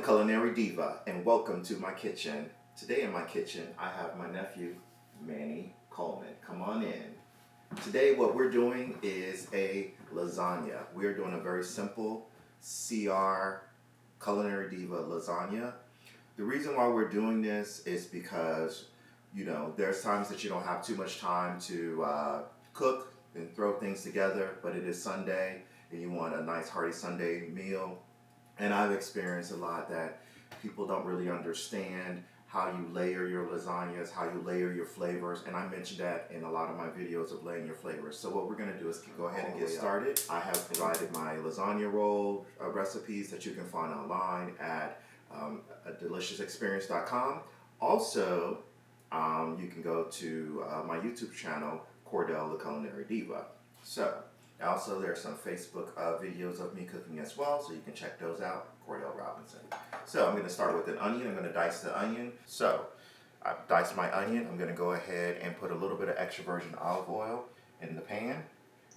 Culinary Diva, and welcome to my kitchen. Today in my kitchen, I have my nephew, Manny Coleman. Come on in. Today what we're doing is a lasagna. We're doing a very simple CR Culinary Diva lasagna. The reason why we're doing this is because, there's times that you don't have too much time to cook and throw things together, but it is Sunday and you want a nice hearty Sunday meal. And I've experienced a lot that people don't really understand how you layer your lasagnas, how you layer your flavors, and I mentioned that in a lot of my videos of laying your flavors. So what we're going to do is go ahead and get started. I have provided my lasagna roll recipes that you can find online at deliciousexperience.com. Also, you can go to my YouTube channel, Cordell, the Culinary Diva. So, also there's some Facebook videos of me cooking as well, so you can check those out, Cordell Robinson. So I'm going to start with an onion. I'm going to dice the onion. So I've diced my onion. I'm going to go ahead and put a little bit of extra virgin olive oil in the pan,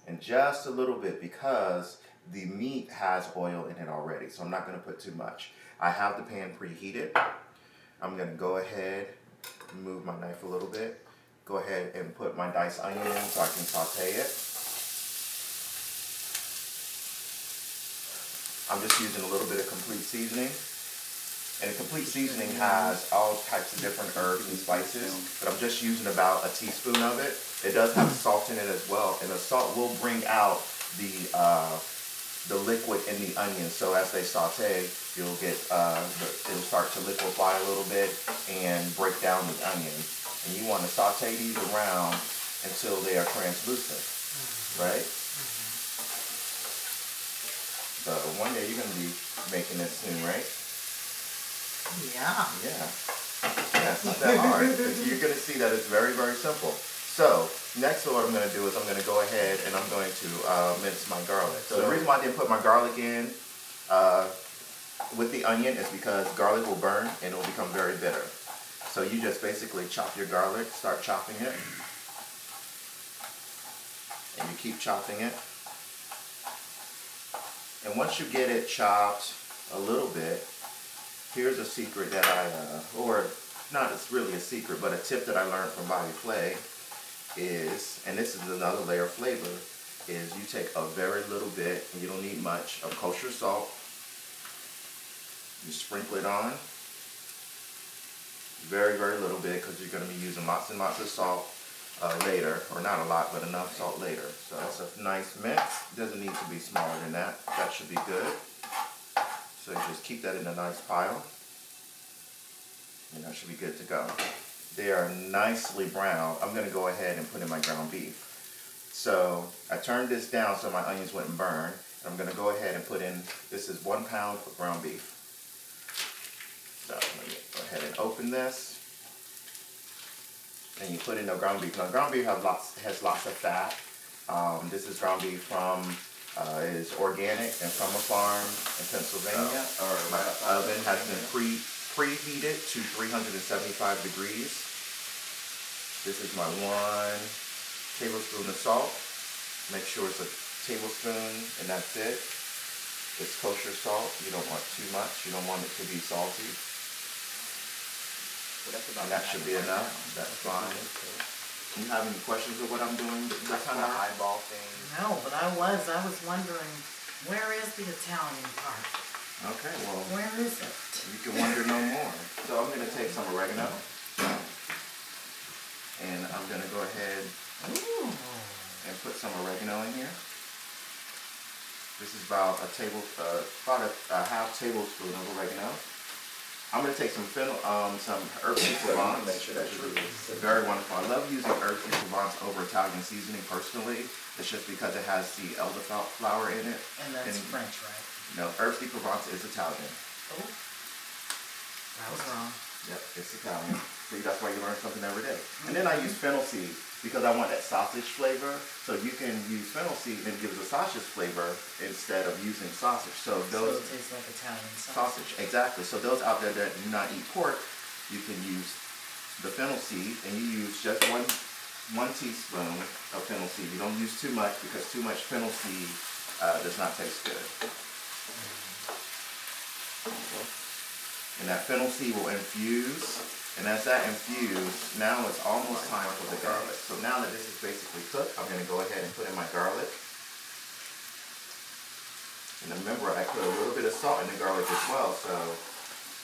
and just a little bit because the meat has oil in it already, so I'm not going to put too much. I have the pan preheated. I'm going to go ahead and move my knife a little bit. Go ahead and put my diced onion in so I can saute it. I'm just using a little bit of complete seasoning. And the complete seasoning has all types of different herbs and spices, but I'm just using about a teaspoon of it. It does have salt in it as well, and the salt will bring out the liquid in the onion. So as they saute, you'll get it'll start to liquefy a little bit and break down the onion. And you want to saute these around until they are translucent, right? So one day you're going to be making this soon, right? Yeah. Yeah, it's not that hard. You're going to see that it's very, very simple. So next what I'm going to do is I'm going to go ahead and I'm going to mince my garlic. So the reason why I didn't put my garlic in with the onion is because garlic will burn and it will become very bitter. So you just basically chop your garlic, start chopping it, and you keep chopping it. And once you get it chopped a little bit, here's a secret that or not it's really a secret, but a tip that I learned from Bobby Flay is, and this is another layer of flavor, is you take a very little bit, and you don't need much, of kosher salt. You sprinkle it on. Very, very little bit, because you're going to be using lots and lots of salt later, or not a lot, but enough salt later. So that's a nice mix. It doesn't need to be smaller than that. That should be good. So you just keep that in a nice pile, and that should be good to go. They are nicely brown. I'm going to go ahead and put in my ground beef. So I turned this down so my onions wouldn't burn. And I'm going to go ahead and put in, this is 1 pound of ground beef. So let me go ahead and open this. And you put in the ground beef. Now ground beef has lots of fat. This is ground beef from, is organic and from a farm in Pennsylvania. My oven has been preheated to 375 degrees. This is my 1 tablespoon of salt. Make sure it's a tablespoon and that's it. It's kosher salt. You don't want too much. You don't want it to be salty. And that should be enough. That's fine. Do you have any questions of what I'm doing? That kind of eyeball thing? No, but I was wondering, where is the Italian part? Okay, well. Where is it? You can wonder no more. So I'm going to take some oregano. And I'm going to go ahead and put some oregano in here. This is about a half tablespoon of oregano. I'm going to take some herbs de Provence. Make sure that's very wonderful. I love using herbs de Provence over Italian seasoning personally. It's just because it has the elderflower in it. And that's French, right? No, herbs de Provence is Italian. Oh, I was wrong. Yep, it's Italian. See, that's why you learn something every day. And then I use fennel seed because I want that sausage flavor. So you can use fennel seed and it gives a sausage flavor instead of using sausage. So it tastes like Italian sausage. Exactly. So those out there that do not eat pork, you can use the fennel seed, and you use just one teaspoon of fennel seed. You don't use too much because too much fennel seed does not taste good. And that fennel seed will infuse. And as that infuses, now it's almost time for the garlic. So now that this is basically cooked, I'm gonna go ahead and put in my garlic. And remember, I put a little bit of salt in the garlic as well, so,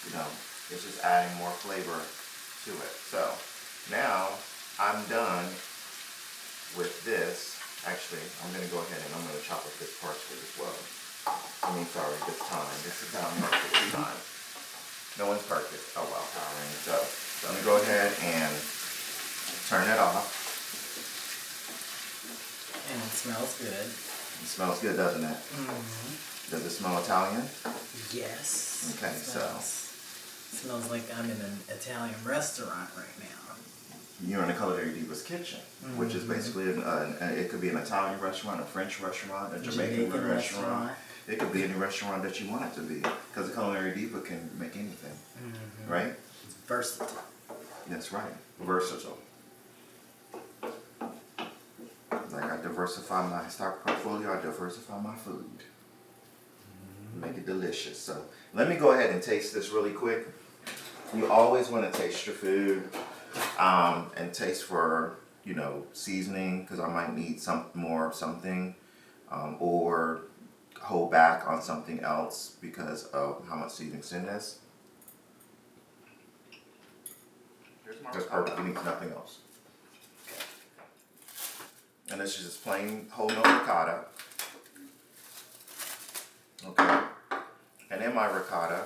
you know, it's just adding more flavor to it. So now I'm done with this. Actually, I'm gonna go ahead and I'm gonna chop up this parsley as well. This time. This is not perfect time. No one's perfect. Oh well, so I'm gonna go ahead and turn it off. And it smells good. It smells good, doesn't it? Mm-hmm. Does it smell Italian? Yes. Okay, Smells like I'm in an Italian restaurant right now. You're in the Culinary Diva's kitchen, which is basically it could be an Italian restaurant, a French restaurant, a Jamaican restaurant. It could be any restaurant that you want it to be, because the Culinary Diva can make anything, right? It's versatile. That's right, versatile. Like I diversify my stock portfolio, I diversify my food. Make it delicious. So let me go ahead and taste this really quick. You always want to taste your food and taste for, you know, seasoning, because I might need some more of something or hold back on something else because of how much seasoning's in this. That's perfect. You need nothing else. And this is just plain whole milk ricotta. Okay. And in my ricotta,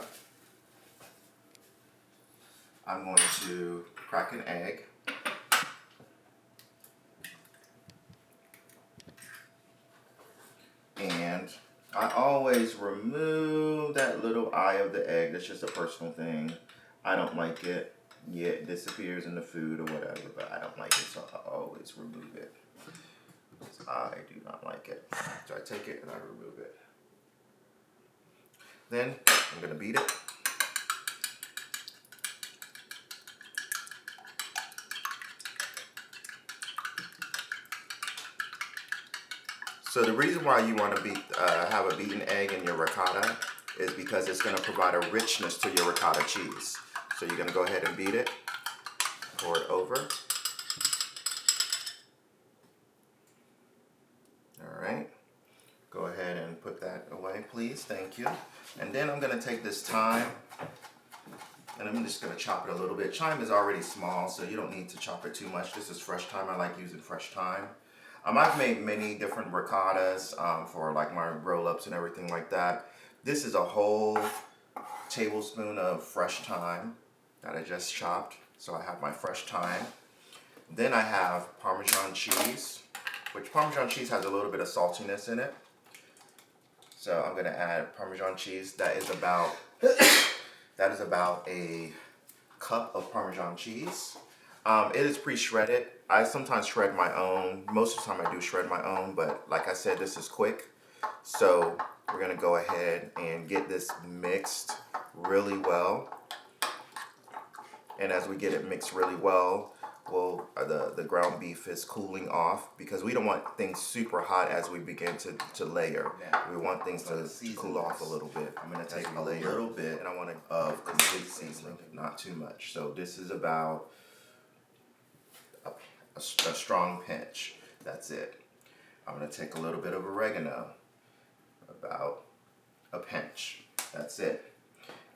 I'm going to crack an egg. And I always remove that little eye of the egg. That's just a personal thing. I don't like it. Yeah, it disappears in the food or whatever, but I don't like it, so I always remove it. I do not like it. So I take it and I remove it. Then I'm going to beat it. So the reason why you want to have a beaten egg in your ricotta is because it's going to provide a richness to your ricotta cheese. So you're going to go ahead and beat it, pour it over. All right. Go ahead and put that away, please. Thank you. And then I'm going to take this thyme, and I'm just going to chop it a little bit. Thyme is already small, so you don't need to chop it too much. This is fresh thyme. I like using fresh thyme. I've made many different ricottas for like my roll-ups and everything like that. This is a whole tablespoon of fresh thyme that I just chopped. So I have my fresh thyme. Then I have Parmesan cheese, which Parmesan cheese has a little bit of saltiness in it. So I'm gonna add Parmesan cheese. That is about a cup of Parmesan cheese. It is pre-shredded. I sometimes shred my own. Most of the time I do shred my own, but like I said, this is quick. So we're gonna go ahead and get this mixed really well. And as we get it mixed really well, the ground beef is cooling off, because we don't want things super hot as we begin to layer. We want things to cool off a little bit. I'm gonna take a little bit, and I want of complete seasoning, not too much. So this is about a strong pinch. That's it. I'm gonna take a little bit of oregano, about a pinch. That's it.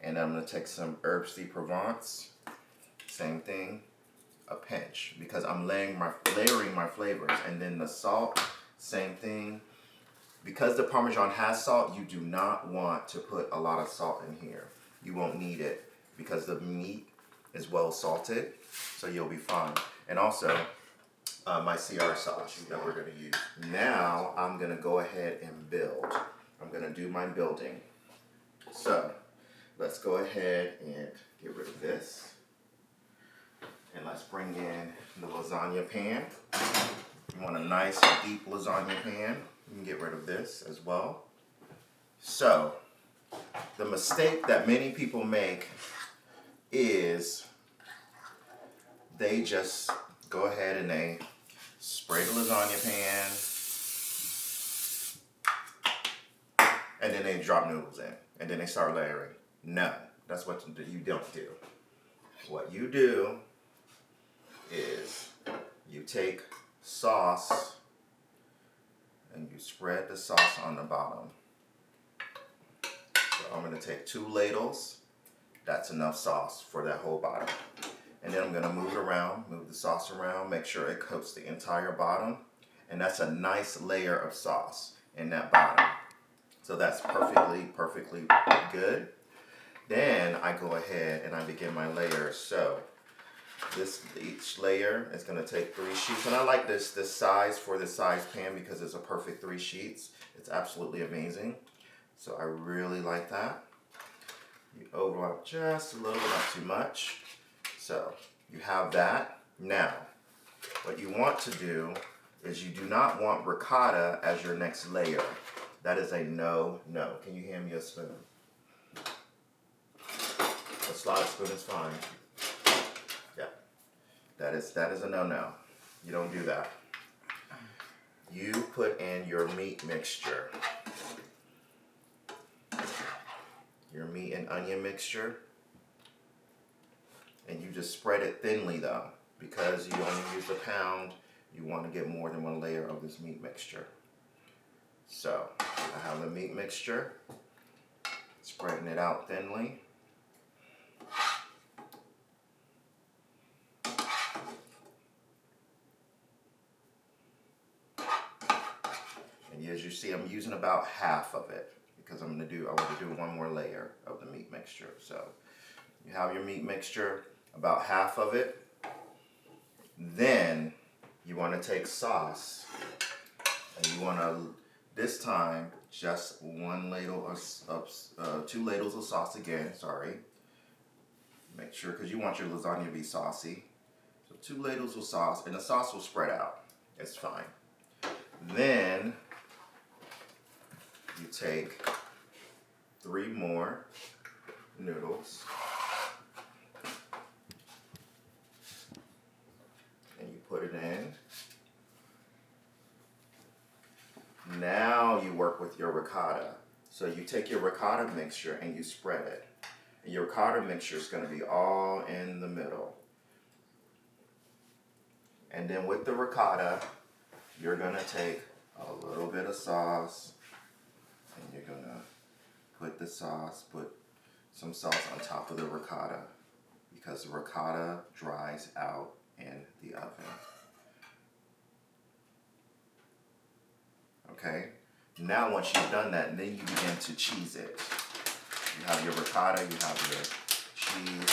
And I'm gonna take some herbes de Provence. Same thing, a pinch, because I'm layering my flavors. And then the salt, same thing. Because the Parmesan has salt, you do not want to put a lot of salt in here. You won't need it because the meat is well salted, so you'll be fine. And also, my CR sauce that we're gonna use. Now, I'm gonna go ahead and build. I'm gonna do my building. So, let's go ahead and get rid of this. And let's bring in the lasagna pan. You want a nice deep lasagna pan. You can get rid of this as well. So, the mistake that many people make is they just go ahead and they spray the lasagna pan and then they drop noodles in and then they start layering. No, That's what you don't do. What you do is you take sauce and you spread the sauce on the bottom. So I'm going to take 2 ladles. That's enough sauce for that whole bottom. And then I'm going to move it around, move the sauce around, make sure it coats the entire bottom. And that's a nice layer of sauce in that bottom. So that's perfectly good. Then I go ahead and I begin my layers. So each layer is going to take 3 sheets. And I like this size for this size pan because it's a perfect 3 sheets. It's absolutely amazing. So I really like that. You overlap just a little bit, not too much. So you have that. Now, what you want to do is you do not want ricotta as your next layer. That is a no. Can you hand me a spoon? A slotted spoon is fine. Yeah. That is a no. You don't do that. You put in your meat mixture. Your meat and onion mixture. And you just spread it thinly though, because you only use a pound. You want to get more than 1 layer of this meat mixture. So I have the meat mixture, spreading it out thinly. And as you see, I'm using about half of it because I want to do 1 more layer of the meat mixture. So you have your meat mixture, about half of it. Then you want to take sauce, and you want to, this time, just 1 ladle of 2 ladles of sauce again, sorry. Make sure, because you want your lasagna to be saucy. So 2 ladles of sauce, and the sauce will spread out. It's fine. Then you take 3 more noodles. And you put it in. Now you work with your ricotta. So you take your ricotta mixture and you spread it. And your ricotta mixture is going to be all in the middle. And then with the ricotta, you're going to take a little bit of sauce and you're going to put some sauce on top of the ricotta because the ricotta dries out in the oven. Okay? Now once you've done that, then you begin to cheese it. You have your ricotta, you have your cheese.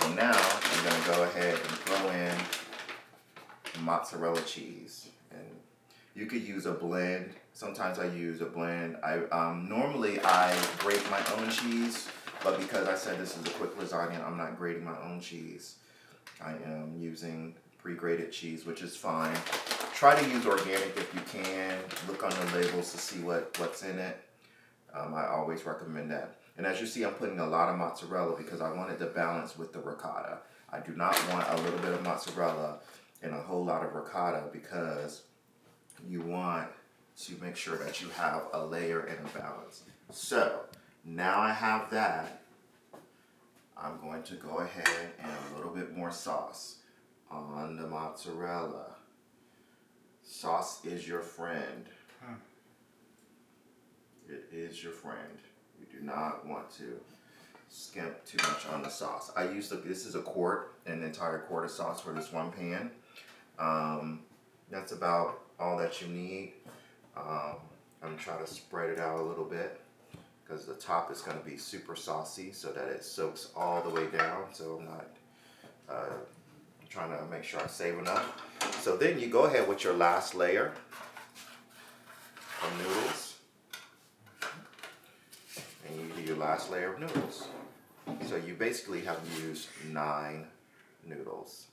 So now I'm going to go ahead and throw in mozzarella cheese. And you could use a blend. Sometimes I use a blend. Normally I grate my own cheese, but because I said this is a quick lasagna, I'm not grating my own cheese. I am using pre-grated cheese, which is fine. Try to use organic if you can. Look on the labels to see what's in it. I always recommend that. And as you see, I'm putting a lot of mozzarella because I want it to balance with the ricotta. I do not want a little bit of mozzarella and a whole lot of ricotta because you want to make sure that you have a layer and a balance. So now I have that. I'm going to go ahead and a little bit more sauce on the mozzarella. Sauce is your friend. It is your friend. You do not want to skimp too much on the sauce. This is an entire quart of sauce for this 1 pan. That's about all that you need. I'm going to try to spread it out a little bit because the top is going to be super saucy so that it soaks all the way down. So I'm not trying to make sure I save enough. So then you go ahead with your last layer of noodles. And you do your last layer of noodles. So you basically have used 9 noodles.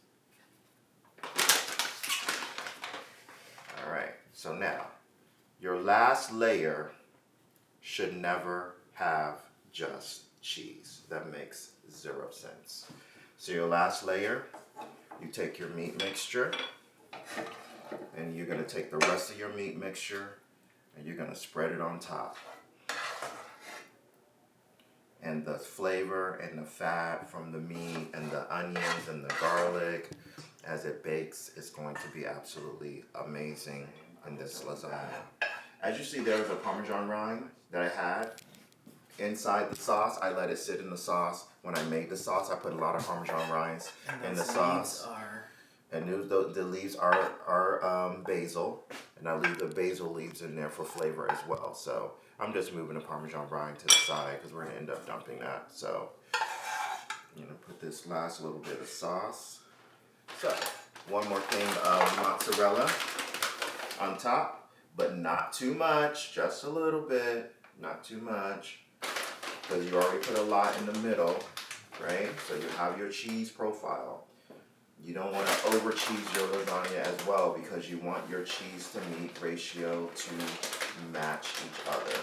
Alright, so now, your last layer should never have just cheese. That makes 0 sense. So your last layer, you take your meat mixture, and you're going to take the rest of your meat mixture, and you're going to spread it on top. and the flavor and the fat from the meat and the onions and the garlic as it bakes is going to be absolutely amazing in this lasagna. As you see, there was a Parmesan rind that I had inside the sauce. I let it sit in the sauce. When I made the sauce, I put a lot of Parmesan rinds in the sauce. And the leaves are basil, and I leave the basil leaves in there for flavor as well. So I'm just moving the Parmesan rind to the side because we're gonna end up dumping that. So I'm gonna put this last little bit of sauce. So one more thing of mozzarella on top, but not too much, just a little bit, not too much, because you already put a lot in the middle, right? So you have your cheese profile. You don't want to over cheese your lasagna as well because you want your cheese to meat ratio to match each other.